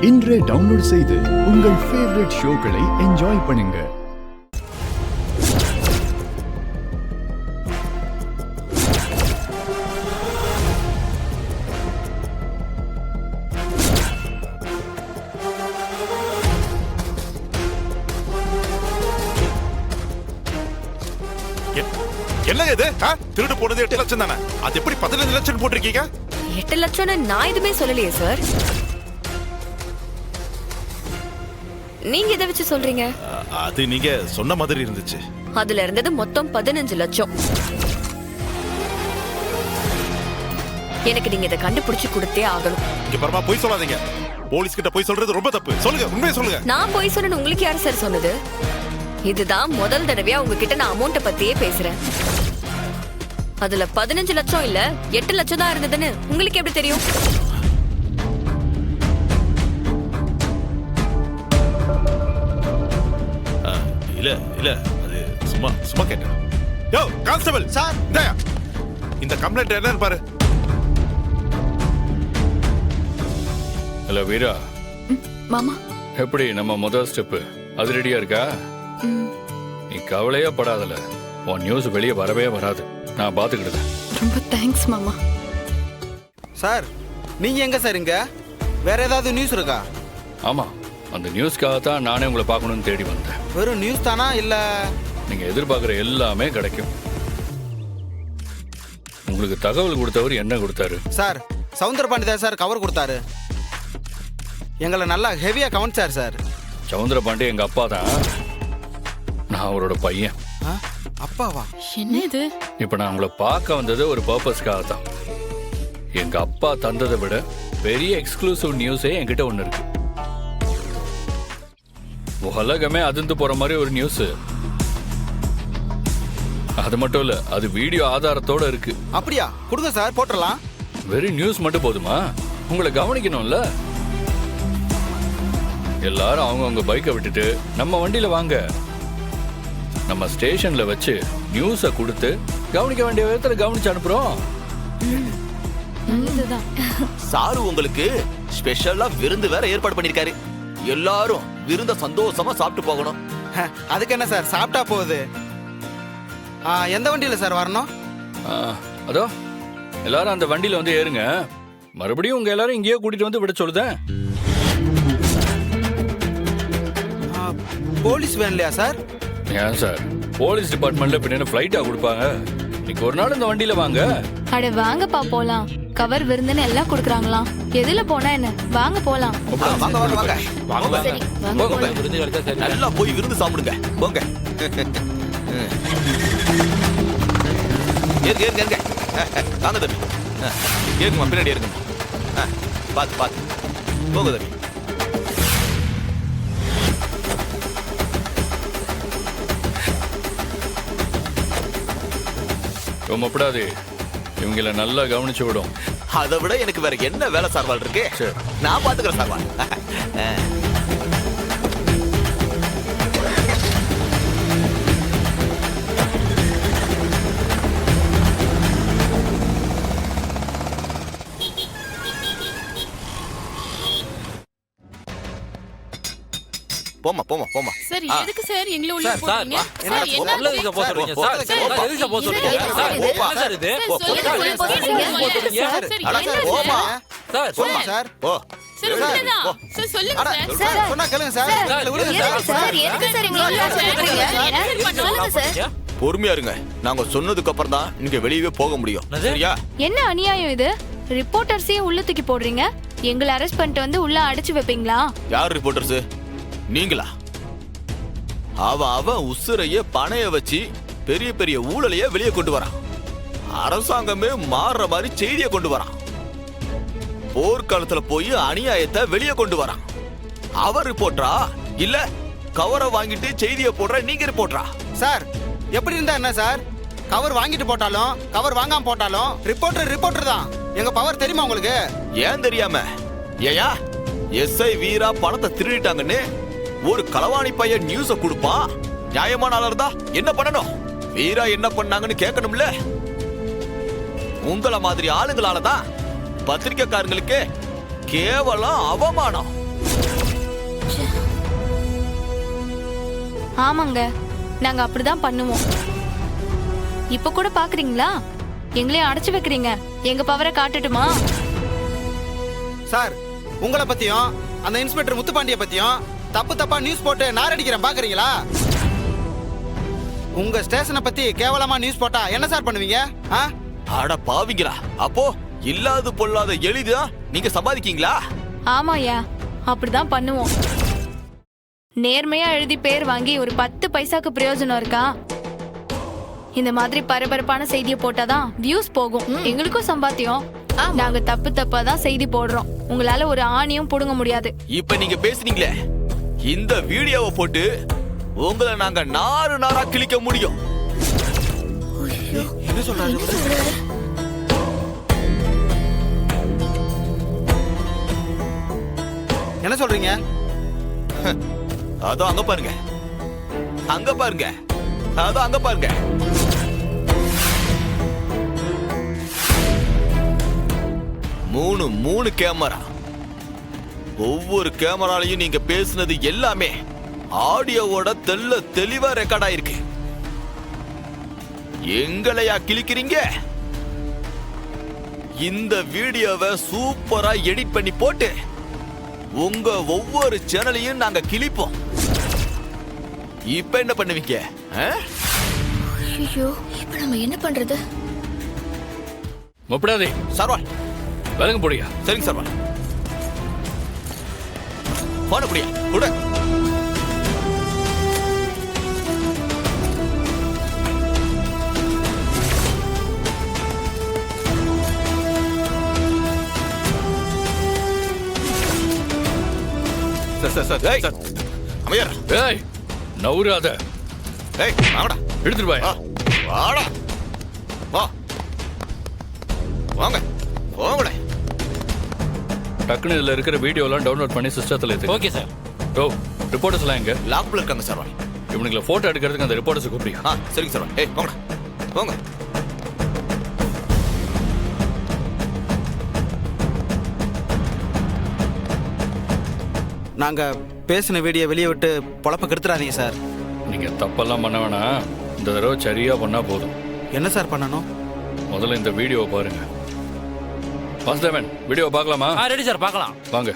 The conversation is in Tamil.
இன்றே டவுன்லோட் செய்து உங்கள் ஃபேவரட் ஷோக்களை என்ஜாய் பண்ணுங்க. என்னங்க இது? திருடு போனது 8 லட்சம் தானே, அது எப்படி 15 லட்சம் போட்டிருக்கீங்க? 8 லட்சம்னு நான் எதுவுமே சொல்லலையே சார். நீங்க எதை வச்சு சொல்றீங்க? அது நீங்க சொன்ன மாதிரி இருந்துச்சு. அதுல இருந்தது மொத்தம் 15 லட்சம். எனக்கு நீங்க இதை கண்டுபிடிச்சு கொடுத்தே ஆகணும். இங்க பரமா போய் சொல்லாதீங்க. போலீஸ் கிட்ட போய் சொல்றது ரொம்ப தப்பு. சொல்லுங்க, உண்மையை சொல்லுங்க. நான் போய் சொன்னேன்னு உங்களுக்கு யாரு சார் சொன்னது? இதுதான் முதல் தடவையா உங்ககிட்ட நான் அமௌண்ட்டை பத்தியே பேசுறேன். அதுல 15 லட்சம் இல்ல 8 லட்சம் தான் இருந்ததுன்னு உங்களுக்கு எப்படி தெரியும்? இல்ல இல்ல அது சும்மா கேட்டேன். யோ கான்ஸ்டபிள் சார், இந்த கம்ப்ளைண்ட் என்னன்னு பாரு. ஹலோ வீரா. மாமா எப்படி நம்ம முதல் ஸ்டெப் அது ரெடியா இருக்கா? நீ கவலையே படாதல, உன் நியூஸ் வெளியே வரவே வராது, நான் பாத்துக்கிட்டேன். ரொம்ப தேங்க்ஸ் மாமா. சார் நீங்க எங்க சார்? இங்க வேற ஏதாவது நியூஸ் இருக்கா? ஆமா, அந்த நியூஸ்க்காக தான் நானே உங்களை பார்க்கணும்னு தேடி வந்தேன். வெறும் நியூஸ் தானா இல்ல? நீங்க எதிர்பார்க்குற எல்லாமே கிடைக்கும். உங்களுக்கு தகவல் கொடுத்தவர் என்ன கொடுத்தாரு? சார் சவுந்தரபாண்டி தான் சார் கவர் கொடுத்தாரு. எங்களை நல்லா ஹெவியா கவனிச்சார் சார். சவுந்தரபாண்டி எங்க அப்பா தான், நான் அவரோட பையன். அப்பாவா? என்ன இது? இப்ப நான் உங்களை பார்க்க வந்தது ஒரு பர்பஸ்க்காக தான். எங்க அப்பா தந்ததை விட பெரிய எக்ஸ்க்ளூசிவ் நியூஸே என்கிட்ட ஒண்ணு இருக்கு. உலகமே அதிர்ந்து போற மாதிரி ஒரு நியூஸ். அது மட்டும் இல்ல, அது வீடியோ ஆதாரத்தோட இருக்கு. அப்படியா? கொடுங்க சார், போட்டுடலாம். வெறும் நியூஸ் மட்டும் போதுமா? உங்களை கவனிக்கணும்ல. எல்லாரும் அவங்கவுங்க பைக்கை விட்டுட்டு நம்ம வண்டியில வாங்க. நம்ம ஸ்டேஷன்ல வச்சு நியூஸ கொடுத்து கவனிக்க வேண்டிய விதத்துல கவனிச்சு அனுப்புறோம். சாரு உங்களுக்கு ஸ்பெஷலா விருந்து வேற ஏற்பாடு பண்ணிருக்காரு. எல்லாரும் விருந்த சந்தோஷமா சாப்பிட்டு போகணும். அதுக்கு என்ன சார், சாப்பிட்டா போகுது. எந்த வண்டியில சார் வரணும்? அதோ எல்லாரும் அந்த வண்டியில வந்து ஏறுங்க. மறுபடியும் உங்க எல்லாரும் இங்கேயே கூட்டிட்டு வந்து விட சொல்லுதேன். போலீஸ் வேன்லையா சார்? ஏன் சார், போலீஸ் டிபார்ட்மெண்ட்ல பின்ன ஃபிளைட்டா கொடுப்பாங்க? இன்னைக்கு ஒரு நாள் இந்த வண்டியில வாங்க. அட வாங்கப்பா போலாம். கவர் விருந்துன்னு எல்லாம் கொடுக்குறாங்களாம். எதுல போனா என்ன, வாங்க போலாம். வாங்க வாங்க வாங்க வாங்க. சரி வாங்க போலாம். நல்லா போய் விருந்து சாப்பிடுங்க. போங்க. ஏறுங்க ஏறுங்க ஏறுங்க. வாங்க தம்பி. ஏறுங்கம்மா, பின்னாடி ஏறுங்கம்மா. பார்த்து போங்க தம்பி. ரொம்பப்படாது, இவங்கள நல்லா கவனிச்சு விடும். அதை விட எனக்கு வேற என்ன வேலை சார்பால் இருக்கு? நான் பாத்துக்கிறேன் சார்பால். போமா போமா போமா. சார் எதுக்கு சார் எங்களை உள்ள சார், போறீங்க? சார், சார் என்ன உள்ள இங்க போக சொல்றீங்க? சார் எதுக்கு போக சொல்றீங்க? சார் போமா. சார் இது சார் போமா. சார் போமா சார். ஓ சார் உள்ளதான். சார் சொல்லுங்க சார். சொன்னா கேளுங்க சார். சார் எதுக்கு சார் எங்களை உள்ள சொல்றீங்க? சொல்லுங்க சார். பொறுமையா இருங்க. நாங்க சொன்னதுக்கு அப்புறம் தான் நீங்க வெளியவே போக முடியும். சரியா? என்ன அநியாயம் இது? ரிப்போர்ட்டர்ஸையும் உள்ள தூக்கி போடுறீங்க. எங்களை அரெஸ்ட் பண்ணிட்டு வந்து உள்ள அடைச்சு வைப்பீங்களா? யார் ரிப்போர்ட்டர்ஸ்? நீங்களா? அவன் உசுரைய பணைய வச்சு பெரிய பெரிய ஊழலைய வெளியே கொண்டு வரான். அரசாங்கமே மாறுற மாதிரி செய்தியை கொண்டு வரான். போர்க்காலத்துல போய் அநியாயத்தை வெளியே கொண்டு வரான். அவர் ரிப்போர்ட்டரா இல்ல கவரை வாங்கிட்டு செய்தியை போடுற நீங்க ரிப்போர்ட்டரா? சார் எப்படி இருந்தா என்ன சார்? கவர் வாங்கிட்டு போட்டாலும் கவர் வாங்காம போட்டாலும் ரிப்போர்ட்டர் தான். எங்க பவர் தெரியுமா உங்களுக்கு? ஏன் தெரியாம? ஏயா எஸ்ஐ வீரா பணத்தை திருடிட்டாங்கன்னு ஒரு களவாணி பையன் நியூஸ கொடுப்பான். நியாயமான ஆளா இருந்தா என்ன பண்ணணும்? வீரா என்ன பண்ணாங்கன்னு கேட்கணும்ல. உங்கள மாதிரி ஆளுங்களாலதான் பத்திரிக்கைக்காரங்களுக்கு கேவலம் அவமானம். ஆமாங்க, நாங்க அப்படிதான் பண்ணுவோம். இப்ப கூட பாக்குறீங்களா, எங்களையும் அடைச்சு வைக்கிறீங்க. எங்க பவரை காட்டட்டுமா? சார், உங்களை பத்தியும் அந்த இன்ஸ்பெக்டர் முத்துப்பாண்டிய பத்தியும் தப்பு தப்பா நியூஸ் போட்டு நாரடிக்கிறேன் பாக்குறீங்களா? உங்க ஸ்டேஷனை பத்தி கேவலமா நியூஸ் போட்டா என்ன சார் பண்ணுவீங்க? ஆட பாவிங்களா, அப்போ இல்லாது பொல்லாத எளிதா நீங்க சம்பாதிக்கீங்களா? ஆமாயா, அப்படிதான் பண்ணுவோம். நேர்மையா எழுதி பேர் வாங்கி ஒரு 10 பைசாக்கு பிரயோஜனம் இருக்கா? இந்த மாதிரி பரபரப்பான செய்தியை போட்டாதான் வியூஸ் போகும், எங்களுக்கும் சம்பாத்தியம். நாங்க தப்பு தப்பா தான் செய்தி போடுறோம். உங்களால ஒரு ஆணியும் புடுங்க முடியாது. இப்ப நீங்க பேசுனீங்களே, இந்த வீடியோவை போட்டு உங்களை நாங்க நாறு நாரா கிழிக்க முடியும். என்ன சொல்றாரு? என்ன சொல்றீங்க? அதோ அங்க பாருங்க, அங்க பாருங்க, அதோ அங்க பாருங்க. மூணு கேமரா. ஒவ்வொரு கேமராலையும் நீங்க பேசுனது எல்லாமே ஆடியோவோட தெளிவா ரெக்கார்ட் ஆயிருக்கு. எங்களையா கிழிக்கிறீங்க? இந்த வீடியோவை சூப்பரா எடிட் பண்ணி போட்டு உங்க ஒவ்வொரு சேனலையும் நாங்க கிழிப்போம். இப்ப என்ன பண்ணுவீங்க? ஐயோ, இப்ப நம்ம என்ன பண்றது? முப்படாதே சர்வால் விலங்கு போடியா. சரிங்க சர்வால், போன புடியா கூட. சார் அமையர், ஏய் நவுறாத, ஏய் வாங்கடா, எடுத்துட்டு போய். வாடா, வா வாங்க போங்கடா. டக்குனு இதுல இருக்கிற வீடியோலாம் டவுன்லோட் பண்ணி சிஸ்டத்துல ஏத்து. Okay sir. ஓ, ரிப்போர்ட்டர்ஸ்லாம் எங்க? லாக்ல இருக்காங்க சார். இவனுங்களை போட்டோ எடுக்கிறதுக்கு அந்த ரிப்போர்ட்டர்ஸ் கூப்பிடுங்க. சரிங்க சார். ஏய் போங்கடா, போங்க. நாங்க பேசின வீடியோ வெளியே விட்டு பொழப்ப கெடுத்துறாதீங்க சார். நீங்க தப்பெல்லாம் பண்ண வேணாம், இந்த தடவை சரியா பண்ணா போதும். என்ன சார் பண்ணணும்? முதல்ல இந்த வீடியோவை பாருங்க. வாசுதேவன், வீடியோ பார்க்கலாமா? ரெடி சார், பார்க்கலாம். வாங்க.